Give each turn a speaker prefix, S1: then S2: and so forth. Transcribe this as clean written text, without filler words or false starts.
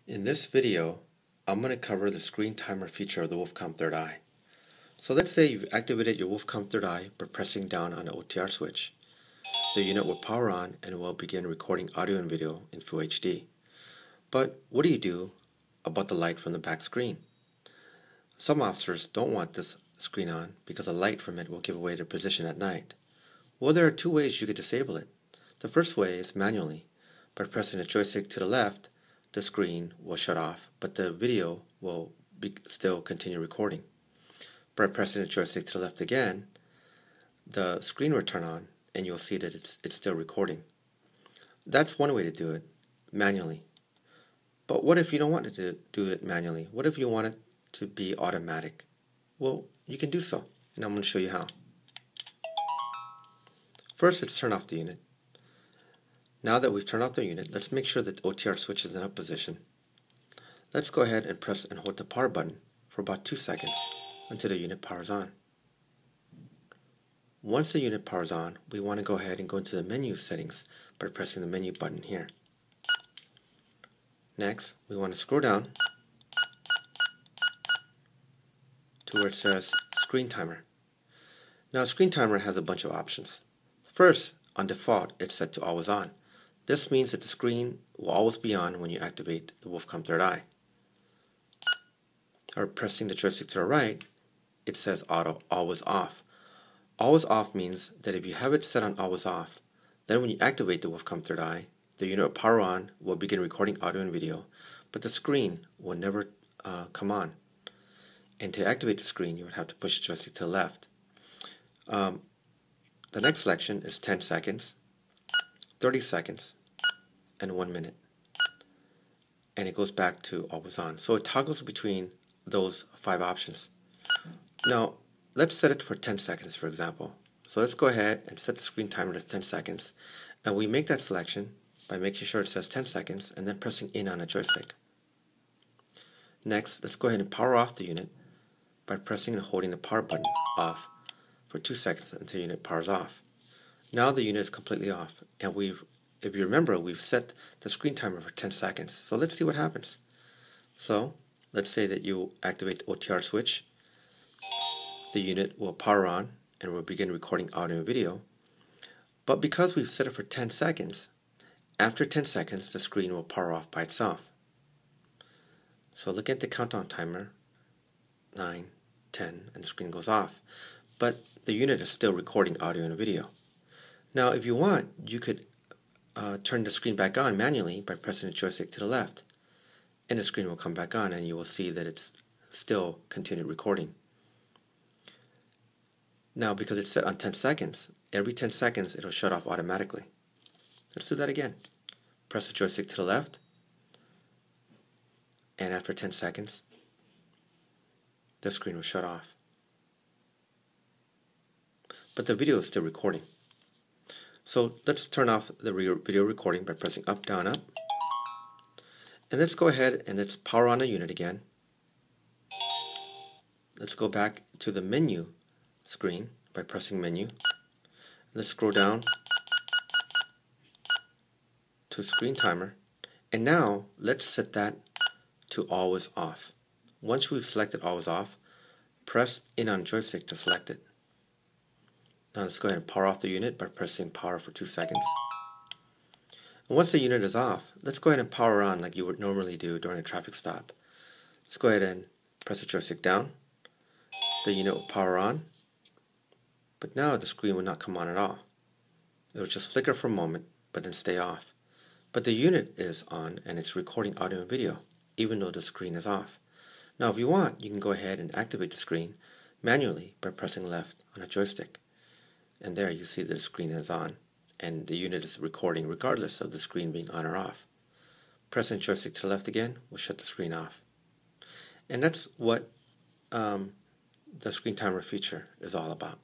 S1: In this video, I'm going to cover the screen timer feature of the Wolfcom Third Eye. So let's say you've activated your Wolfcom Third Eye by pressing down on the OTR switch. The unit will power on and will begin recording audio and video in Full HD. But what do you do about the light from the back screen? Some officers don't want this screen on because the light from it will give away their position at night. Well, there are two ways you could disable it. The first way is manually. By pressing the joystick to the left, the screen will shut off, but the video will still continue recording. By pressing the joystick to the left again, the screen will turn on and you'll see that it's still recording. That's one way to do it, manually. But what if you don't want to do it manually? What if you want it to be automatic? Well, you can do so, and I'm going to show you how. First, let's turn off the unit. Now that we've turned off the unit, let's make sure that the OTR switch is in up position. Let's go ahead and press and hold the power button for about 2 seconds until the unit powers on. Once the unit powers on, we want to go ahead and go into the menu settings by pressing the menu button here. Next, we want to scroll down to where it says Screen Timer. Now, Screen Timer has a bunch of options. First, on default, it's set to Always On. This means that the screen will always be on when you activate the Wolfcom Third Eye. Or pressing the joystick to the right, it says Auto Always Off. Always Off means that if you have it set on Always Off, then when you activate the Wolfcom Third Eye, the unit will power on, will begin recording audio and video, but the screen will never come on. And to activate the screen, you would have to push the joystick to the left. The next selection is 10 seconds, 30 seconds, and 1 minute. And it goes back to Always On. So it toggles between those 5 options. Now, let's set it for 10 seconds, for example. So let's go ahead and set the screen timer to 10 seconds. And we make that selection by making sure it says 10 seconds and then pressing in on a joystick. Next, let's go ahead and power off the unit by pressing and holding the power button off for 2 seconds until the unit powers off. Now the unit is completely off, and if you remember, we've set the screen timer for 10 seconds. So let's see what happens. So let's say that you activate the OTR switch. The unit will power on and will begin recording audio and video. But because we've set it for 10 seconds, after 10 seconds the screen will power off by itself. So look at the countdown timer, 9, 10, and the screen goes off. But the unit is still recording audio and video. Now, if you want, you could turn the screen back on manually by pressing the joystick to the left. And the screen will come back on and you will see that it's still continued recording. Now, because it's set on 10 seconds, every 10 seconds it'll shut off automatically. Let's do that again. Press the joystick to the left, and after 10 seconds, the screen will shut off. But the video is still recording. So let's turn off the video recording by pressing up, down, up. And let's go ahead and let's power on the unit again. Let's go back to the menu screen by pressing menu. Let's scroll down to screen timer. And now let's set that to always off. Once we've selected always off, press in on joystick to select it. Now let's go ahead and power off the unit by pressing power for 2 seconds. And once the unit is off, let's go ahead and power on like you would normally do during a traffic stop. Let's go ahead and press the joystick down. The unit will power on, but now the screen will not come on at all. It will just flicker for a moment, but then stay off. But the unit is on and it's recording audio and video, even though the screen is off. Now if you want, you can go ahead and activate the screen manually by pressing left on a joystick. And there you see that the screen is on and the unit is recording regardless of the screen being on or off. Pressing joystick to the left again will shut the screen off. And that's what the screen timer feature is all about.